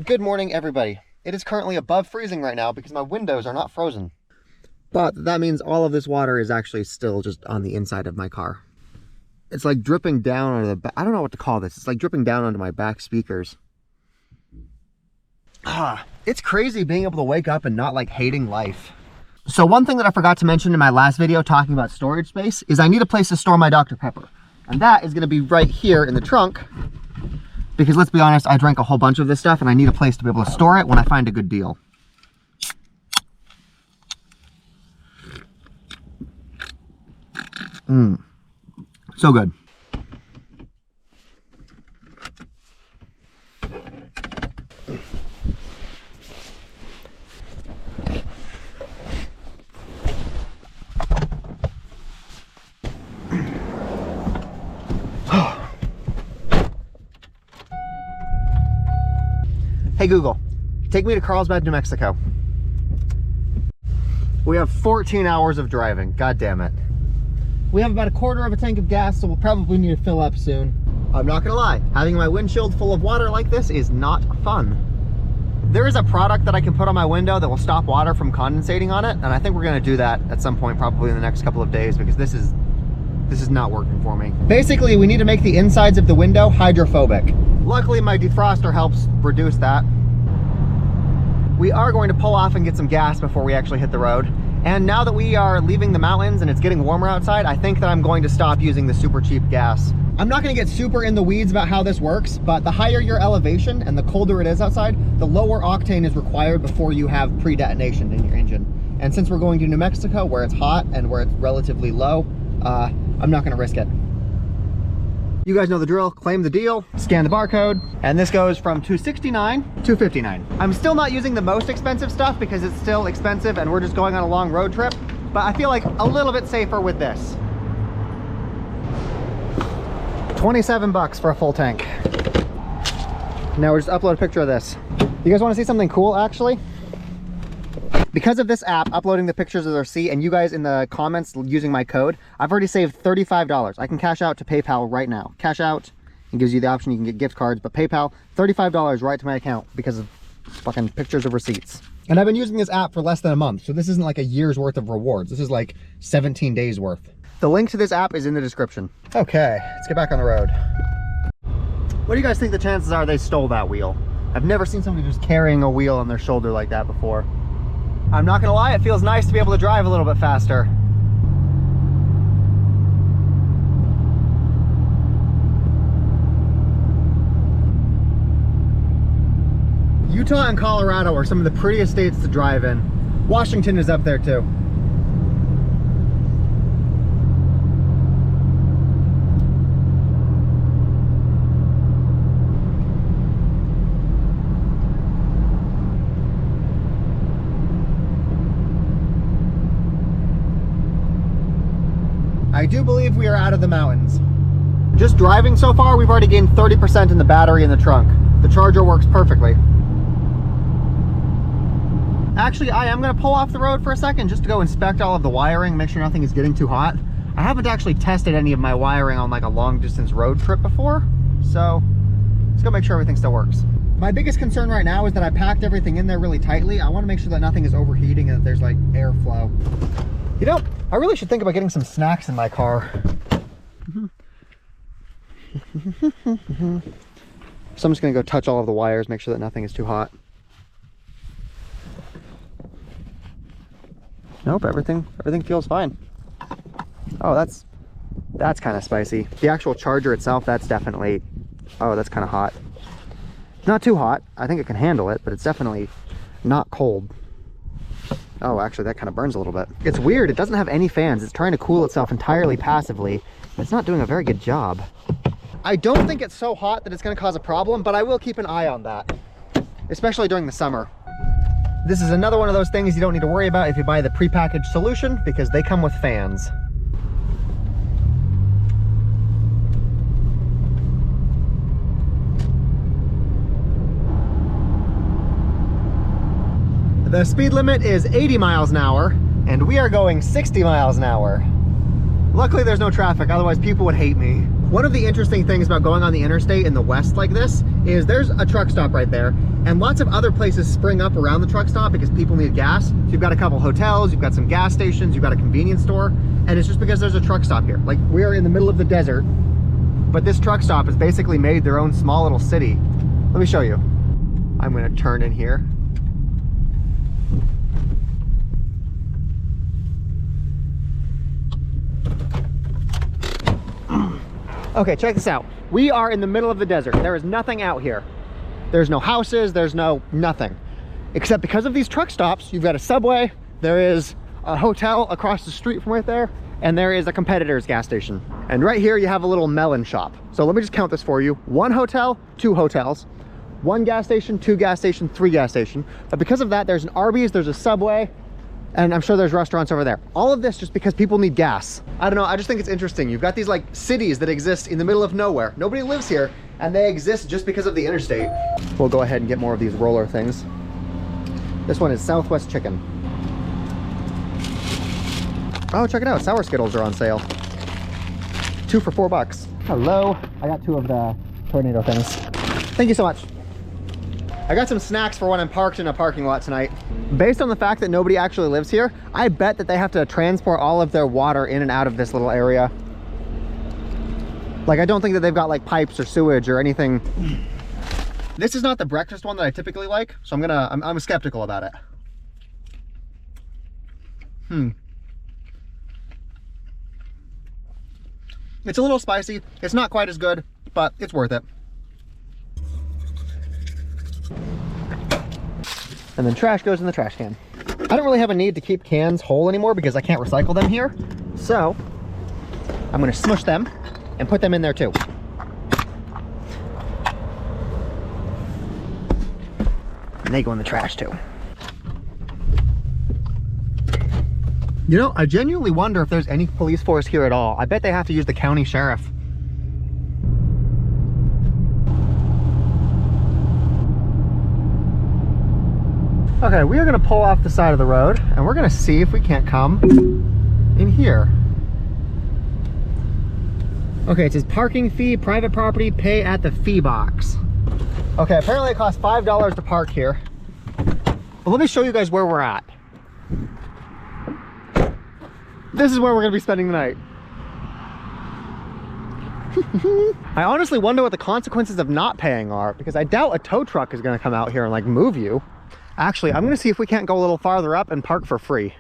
Good morning, everybody. It is currently above freezing right now because my windows are not frozen. But that means all of this water is actually still just on the inside of my car. It's like dripping down onto the back. I don't know what to call this. It's like dripping down onto my back speakers. It's crazy being able to wake up and not like hating life. So one thing that I forgot to mention in my last video talking about storage space is I need a place to store my Dr. Pepper. And that is going to be right here in the trunk. Because let's be honest, I drank a whole bunch of this stuff and I need a place to be able to store it when I find a good deal. So good. Hey Google, take me to Carlsbad, New Mexico. We have 14 hours of driving, god damn it. We have about a quarter of a tank of gas, so we'll probably need to fill up soon. I'm not gonna lie, having my windshield full of water like this is not fun. There is a product that I can put on my window that will stop water from condensating on it, and I think we're gonna do that at some point, probably in the next couple of days, because this is not working for me. Basically, we need to make the insides of the window hydrophobic. Luckily, my defroster helps reduce that. We are going to pull off and get some gas before we actually hit the road. And now that we are leaving the mountains and it's getting warmer outside, I think that I'm going to stop using the super cheap gas. I'm not going to get super in the weeds about how this works, but the higher your elevation and the colder it is outside, the lower octane is required before you have pre-detonation in your engine. And since we're going to New Mexico, where it's hot and where it's relatively low, I'm not going to risk it. You guys know the drill. Claim the deal, scan the barcode, and this goes from $269 to $259. I'm still not using the most expensive stuff because it's still expensive and we're just going on a long road trip, but I feel like a little bit safer with this. 27 bucks for a full tank. Now we'll just upload a picture of this. You guys want to see something cool, actually? Because of this app uploading the pictures of the receipt and you guys in the comments using my code, I've already saved $35. I can cash out to PayPal right now. Cash out, it gives you the option, you can get gift cards, but PayPal, $35 right to my account because of fucking pictures of receipts. And I've been using this app for less than a month, so this isn't like a year's worth of rewards. This is like 17 days worth. The link to this app is in the description. Okay, let's get back on the road. What do you guys think the chances are they stole that wheel? I've never seen somebody just carrying a wheel on their shoulder like that before. I'm not gonna lie, it feels nice to be able to drive a little bit faster. Utah and Colorado are some of the prettiest states to drive in. Washington is up there too. I do believe we are out of the mountains. Just driving so far, we've already gained 30% in the battery in the trunk. The charger works perfectly. Actually, I am going to pull off the road for a second just to go inspect all of the wiring, make sure nothing is getting too hot. I haven't actually tested any of my wiring on like a long distance road trip before, so let's go make sure everything still works. My biggest concern right now is that I packed everything in there really tightly. I want to make sure that nothing is overheating and that there's like airflow. You know, I really should think about getting some snacks in my car. So I'm just gonna go touch all of the wires, make sure that nothing is too hot. Nope, everything feels fine. Oh, that's kind of spicy. The actual charger itself, that's definitely, oh, that's kind of hot. Not too hot. I think it can handle it, but it's definitely not cold. Oh, actually, that kind of burns a little bit. It's weird. It doesn't have any fans. It's trying to cool itself entirely passively. It's not doing a very good job. I don't think it's so hot that it's going to cause a problem, but I will keep an eye on that, especially during the summer. This is another one of those things you don't need to worry about if you buy the prepackaged solution, because they come with fans. The speed limit is 80 miles an hour, and we are going 60 miles an hour. Luckily there's no traffic, otherwise people would hate me. One of the interesting things about going on the interstate in the west like this is there's a truck stop right there, and lots of other places spring up around the truck stop because people need gas. So you've got a couple hotels, you've got some gas stations, you've got a convenience store, and it's just because there's a truck stop here. Like, we're in the middle of the desert, but this truck stop has basically made their own small little city. Let me show you. I'm gonna turn in here. Okay, check this out. We are in the middle of the desert. There is nothing out here. There's no houses, there's no nothing. Except because of these truck stops, you've got a Subway, there is a hotel across the street from right there, and there is a competitor's gas station. And right here you have a little melon shop. So let me just count this for you. 1 hotel, 2 hotels, 1 gas station, 2 gas station, 3 gas station. But because of that, there's an Arby's, there's a Subway, and I'm sure there's restaurants over there. All of this just because people need gas. I don't know, I just think it's interesting. You've got these like cities that exist in the middle of nowhere. Nobody lives here, and they exist just because of the interstate. We'll go ahead and get more of these roller things. This one is Southwest Chicken. Oh, check it out, Sour Skittles are on sale. 2 for $4. Hello, I got 2 of the tornado things. Thank you so much. I got some snacks for when I'm parked in a parking lot tonight. Based on the fact that nobody actually lives here, I bet that they have to transport all of their water in and out of this little area. Like, I don't think that they've got like pipes or sewage or anything. This is not the breakfast one that I typically like, so I'm skeptical about it. It's a little spicy. It's not quite as good, but it's worth it. And then trash goes in the trash can. I don't really have a need to keep cans whole anymore because I can't recycle them here. So I'm gonna smush them and put them in there too. And they go in the trash too. You know, I genuinely wonder if there's any police force here at all. I bet they have to use the county sheriff. Okay, we are gonna pull off the side of the road and we're gonna see if we can't come in here. Okay, it says parking fee, private property, pay at the fee box. Okay, apparently it costs $5 to park here. But let me show you guys where we're at. This is where we're gonna be spending the night. I honestly wonder what the consequences of not paying are, because I doubt a tow truck is gonna come out here and like move you. Actually, I'm gonna see if we can't go a little farther up and park for free.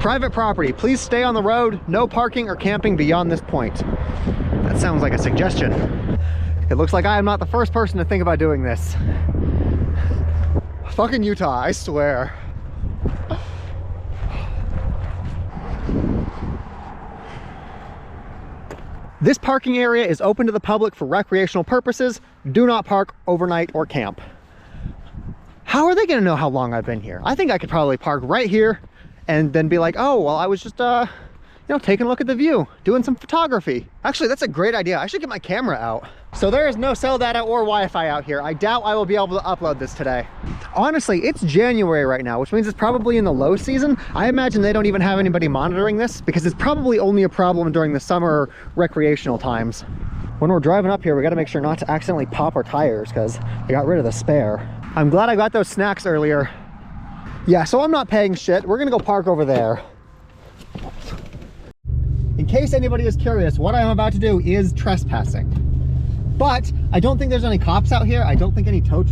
Private property, please stay on the road. No parking or camping beyond this point. That sounds like a suggestion. It looks like I am not the first person to think about doing this. Fucking Utah, I swear. This parking area is open to the public for recreational purposes. Do not park overnight or camp. How are they gonna know how long I've been here? I think I could probably park right here and then be like, oh, well, I was just, you know, taking a look at the view, doing some photography. Actually, that's a great idea. I should get my camera out. So there is no cell data or Wi-Fi out here. I doubt I will be able to upload this today. Honestly, it's January right now, which means it's probably in the low season. I imagine they don't even have anybody monitoring this because it's probably only a problem during the summer recreational times. When we're driving up here, we gotta make sure not to accidentally pop our tires because I got rid of the spare. I'm glad I got those snacks earlier. Yeah, so I'm not paying shit. We're gonna go park over there. In case anybody is curious, what I'm about to do is trespassing. But I don't think there's any cops out here. I don't think any tow...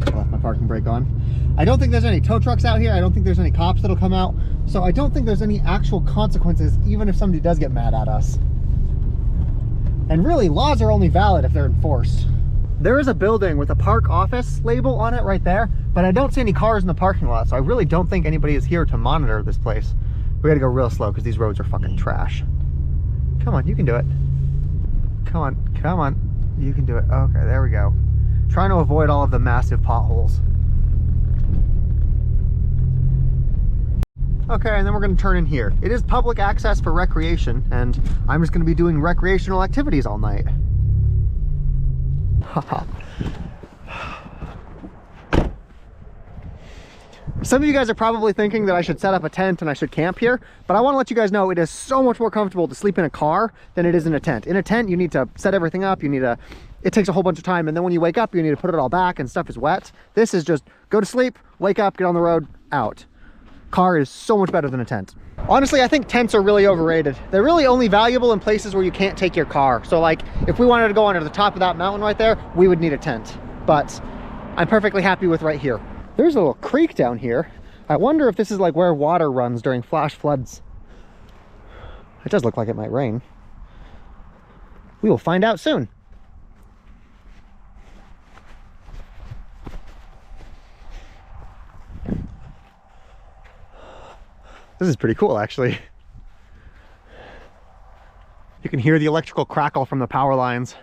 I left my parking brake on. I don't think there's any tow trucks out here. I don't think there's any cops that'll come out. So I don't think there's any actual consequences, even if somebody does get mad at us. And really, laws are only valid if they're enforced. There is a building with a park office label on it right there, but I don't see any cars in the parking lot, so I really don't think anybody is here to monitor this place. We gotta go real slow because these roads are fucking trash. Come on, you can do it. Come on, come on. You can do it. Okay, there we go. Trying to avoid all of the massive potholes. Okay, and then we're gonna turn in here. It is public access for recreation, and I'm just gonna be doing recreational activities all night. Some of you guys are probably thinking that I should set up a tent and I should camp here, but I want to let you guys know it is so much more comfortable to sleep in a car than it is in a tent. In a tent, you need to set everything up, it takes a whole bunch of time, and then when you wake up, you need to put it all back and stuff is wet. This is just go to sleep, wake up, get on the road, out. Car is so much better than a tent. Honestly, I think tents are really overrated. They're really only valuable in places where you can't take your car. So like, if we wanted to go onto the top of that mountain right there, we would need a tent. But I'm perfectly happy with right here. There's a little creek down here. I wonder if this is like where water runs during flash floods. It does look like it might rain. We will find out soon. This is pretty cool, actually. You can hear the electrical crackle from the power lines.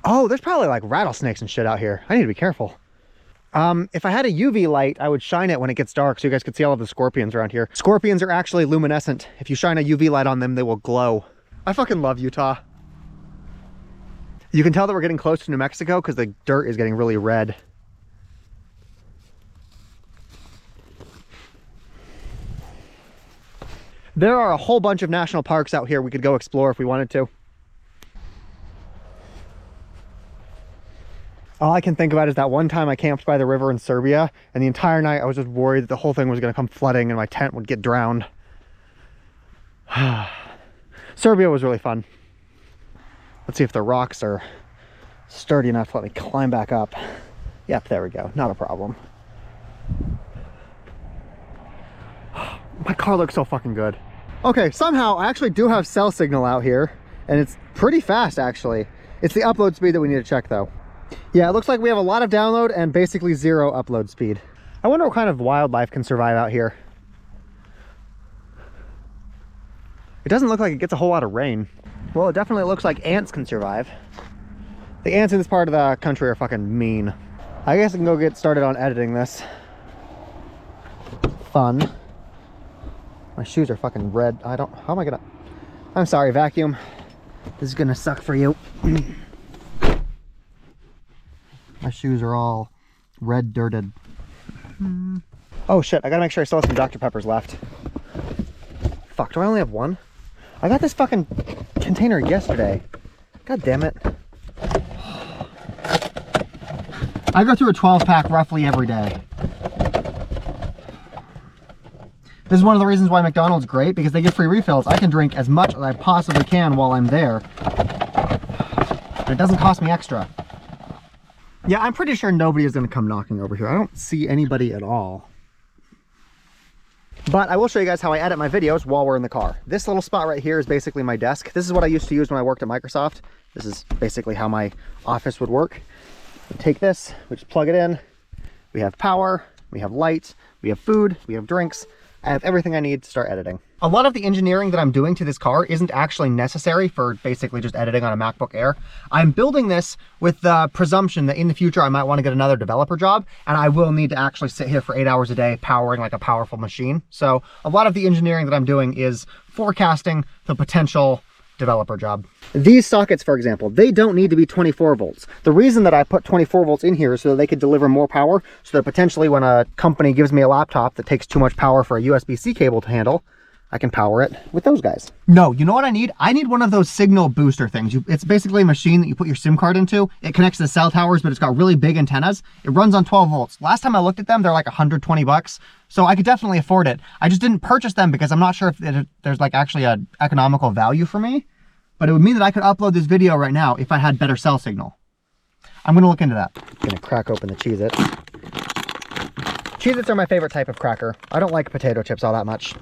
Oh, there's probably like rattlesnakes and shit out here. I need to be careful. If I had a UV light, I would shine it when it gets dark so you guys could see all of the scorpions around here. Scorpions are actually luminescent. If you shine a UV light on them, they will glow. I fucking love Utah. You can tell that we're getting close to New Mexico because the dirt is getting really red. There are a whole bunch of national parks out here we could go explore if we wanted to. All I can think about is that one time I camped by the river in Serbia, and the entire night I was just worried that the whole thing was going to come flooding and my tent would get drowned. Serbia was really fun. Let's see if the rocks are sturdy enough to let me climb back up. Yep, there we go. Not a problem. My car looks so fucking good. Okay, somehow I actually do have cell signal out here, and it's pretty fast actually. It's the upload speed that we need to check though. Yeah, it looks like we have a lot of download and basically zero upload speed. I wonder what kind of wildlife can survive out here. It doesn't look like it gets a whole lot of rain. Well, it definitely looks like ants can survive. The ants in this part of the country are fucking mean. I guess I can go get started on editing this. Fun. My shoes are fucking red. How am I gonna... I'm sorry, vacuum. This is gonna suck for you. My shoes are all red dirted. Oh shit, I gotta make sure I still have some Dr. Peppers left. Fuck, do I only have one? I got this fucking container yesterday. God damn it. I go through a 12-pack roughly every day. This is one of the reasons why McDonald's is great, because they give free refills. I can drink as much as I possibly can while I'm there. And it doesn't cost me extra. Yeah, I'm pretty sure nobody is going to come knocking over here. I don't see anybody at all. But I will show you guys how I edit my videos while we're in the car. This little spot right here is basically my desk. This is what I used to use when I worked at Microsoft. This is basically how my office would work. We take this, we just plug it in. We have power, we have light, we have food, we have drinks. I have everything I need to start editing. A lot of the engineering that I'm doing to this car isn't actually necessary for basically just editing on a MacBook Air. I'm building this with the presumption that in the future I might want to get another developer job, and I will need to actually sit here for 8 hours a day powering like a powerful machine. So a lot of the engineering that I'm doing is forecasting the potential developer job. These sockets, for example, they don't need to be 24 volts. The reason that I put 24 volts in here is so that they could deliver more power, so that potentially when a company gives me a laptop that takes too much power for a USB-C cable to handle, I can power it with those guys. No, you know what I need? I need one of those signal booster things. It's basically a machine that you put your SIM card into. It connects to the cell towers, but it's got really big antennas. It runs on 12 volts. Last time I looked at them, they're like 120 bucks. So I could definitely afford it. I just didn't purchase them because I'm not sure if there's like actually an economical value for me. But it would mean that I could upload this video right now if I had better cell signal. I'm gonna look into that. I'm gonna crack open the Cheez-Its. Cheez-Its are my favorite type of cracker. I don't like potato chips all that much.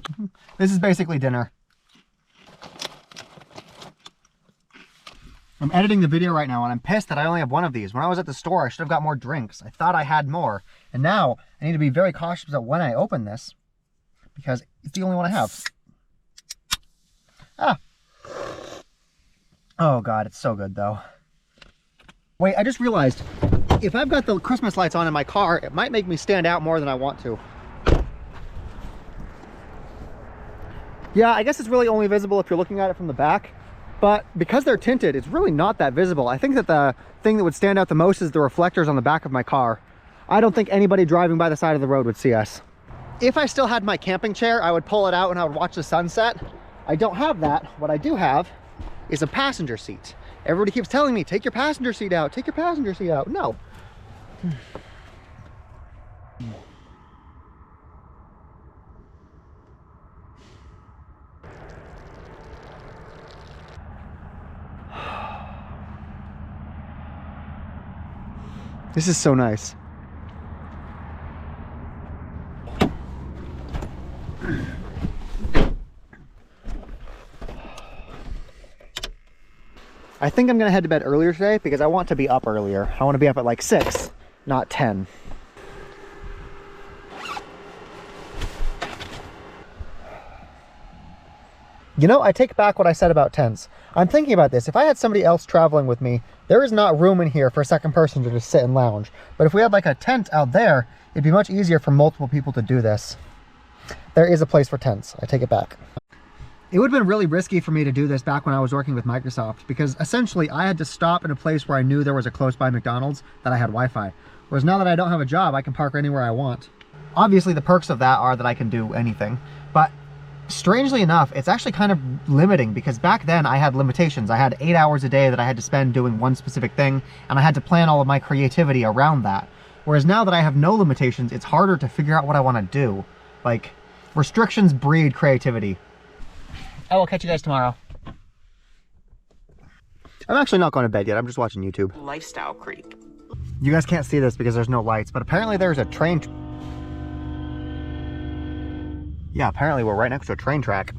This is basically dinner. I'm editing the video right now and I'm pissed that I only have one of these. When I was at the store, I should have got more drinks. I thought I had more. And now I need to be very cautious about when I open this because it's the only one I have. Ah. Oh God, it's so good though. Wait, I just realized if I've got the Christmas lights on in my car, it might make me stand out more than I want to. Yeah, I guess it's really only visible if you're looking at it from the back. but because they're tinted, it's really not that visible. I think that the thing that would stand out the most is the reflectors on the back of my car. I don't think anybody driving by the side of the road would see us. If I still had my camping chair, I would pull it out and I would watch the sunset. I don't have that. What I do have is a passenger seat. Everybody keeps telling me, take your passenger seat out, take your passenger seat out. No. This is so nice. I think I'm gonna head to bed earlier today because I want to be up earlier. I want to be up at like 6, not 10. You know, I take back what I said about tents. I'm thinking about this. If I had somebody else traveling with me, there is not room in here for a second person to just sit and lounge. But if we had like a tent out there, it'd be much easier for multiple people to do this. There is a place for tents. I take it back. It would have been really risky for me to do this back when I was working with Microsoft, because essentially I had to stop in a place where I knew there was a close by McDonald's that I had Wi-Fi. Whereas now that I don't have a job, I can park anywhere I want. Obviously the perks of that are that I can do anything, but strangely enough, it's actually kind of limiting, because back then I had limitations. I had 8 hours a day that I had to spend doing one specific thing, and I had to plan all of my creativity around that. Whereas now that I have no limitations, it's harder to figure out what I want to do. Like, restrictions breed creativity. I will catch you guys tomorrow. I'm actually not going to bed yet. I'm just watching YouTube. Lifestyle creep. You guys can't see this because there's no lights, but apparently there's a train. Yeah, apparently we're right next to a train track.